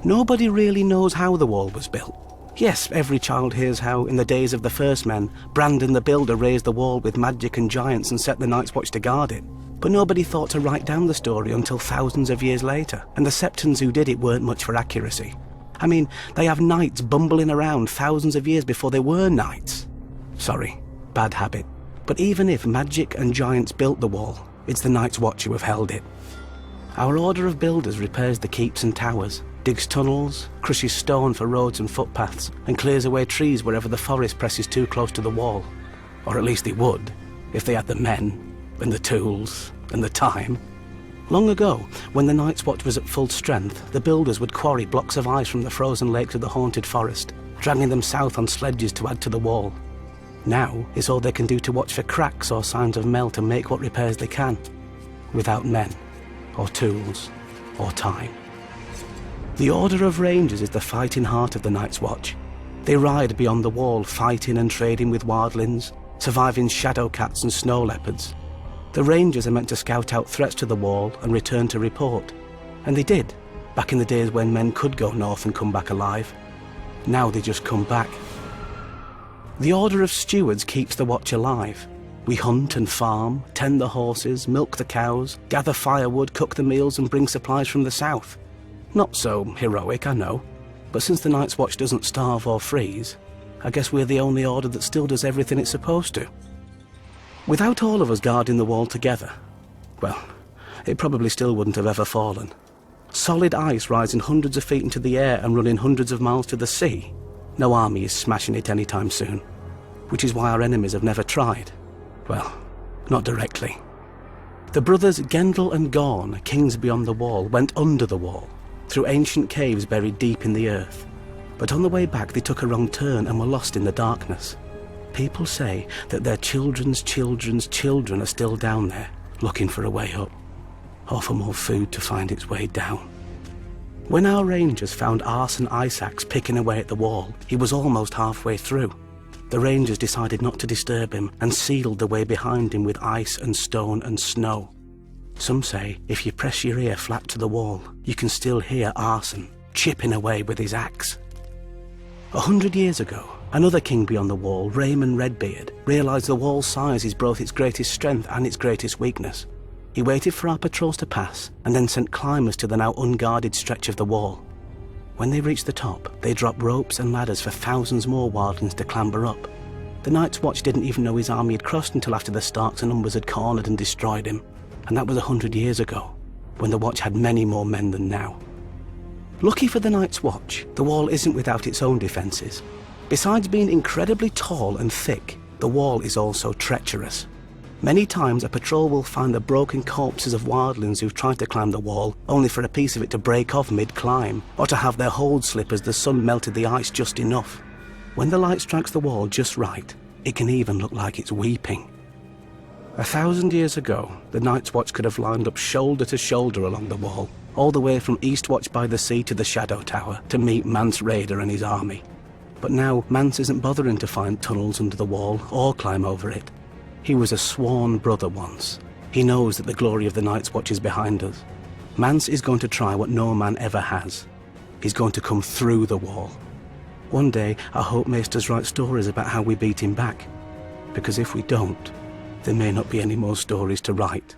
Nobody really knows how the wall was built. Yes, every child hears how, in the days of the first men, Brandon the Builder raised the wall with magic and giants and set the Night's Watch to guard it. But nobody thought to write down the story until thousands of years later, and the Septons who did it weren't much for accuracy. I mean, they have knights bumbling around thousands of years before they were knights. Sorry, bad habit. But even if magic and giants built the wall, it's the Night's Watch who have held it. Our order of builders repairs the keeps and towers, digs tunnels, crushes stone for roads and footpaths, and clears away trees wherever the forest presses too close to the wall. Or at least they would, if they had the men, and the tools, and the time. Long ago, when the Night's Watch was at full strength, the builders would quarry blocks of ice from the frozen lakes of the haunted forest, dragging them south on sledges to add to the wall. Now, it's all they can do to watch for cracks or signs of melt and make what repairs they can, without men, or tools, or time. The Order of Rangers is the fighting heart of the Night's Watch. They ride beyond the wall, fighting and trading with wildlings, surviving shadow cats and snow leopards. The Rangers are meant to scout out threats to the wall and return to report. And they did, back in the days when men could go north and come back alive. Now they just come back. The Order of Stewards keeps the Watch alive. We hunt and farm, tend the horses, milk the cows, gather firewood, cook the meals and bring supplies from the south. Not so heroic, I know, but since the Night's Watch doesn't starve or freeze, I guess we're the only order that still does everything it's supposed to. Without all of us guarding the wall together, well, it probably still wouldn't have ever fallen. Solid ice rising hundreds of feet into the air and running hundreds of miles to the sea. No army is smashing it anytime soon, which is why our enemies have never tried. Well, not directly. The brothers Gendel and Gorn, kings beyond the wall, went under the wall, through ancient caves buried deep in the earth. But on the way back they took a wrong turn and were lost in the darkness. People say that their children's children's children are still down there, looking for a way up, or for more food to find its way down. When our rangers found Arson Isaacs picking away at the wall, he was almost halfway through. The rangers decided not to disturb him and sealed the way behind him with ice and stone and snow. Some say if you press your ear flat to the wall, you can still hear Arson chipping away with his axe. 100 years ago, another king beyond the wall, Raymond Redbeard, realised the wall's size is both its greatest strength and its greatest weakness. He waited for our patrols to pass and then sent climbers to the now unguarded stretch of the wall. When they reached the top, they dropped ropes and ladders for thousands more wildlings to clamber up. The Night's Watch didn't even know his army had crossed until after the Starks and Umbers had cornered and destroyed him. And that was 100 years ago, when the Watch had many more men than now. Lucky for the Night's Watch, the wall isn't without its own defences. Besides being incredibly tall and thick, the wall is also treacherous. Many times a patrol will find the broken corpses of wildlings who've tried to climb the wall, only for a piece of it to break off mid-climb, or to have their hold slip as the sun melted the ice just enough. When the light strikes the wall just right, it can even look like it's weeping. 1,000 years ago, the Night's Watch could have lined up shoulder to shoulder along the wall, all the way from Eastwatch by the Sea to the Shadow Tower, to meet Mance Rayder and his army. But now, Mance isn't bothering to find tunnels under the wall or climb over it. He was a sworn brother once. He knows that the glory of the Night's Watch is behind us. Mance is going to try what no man ever has. He's going to come through the wall. One day, I hope Maesters write stories about how we beat him back. Because if we don't, there may not be any more stories to write.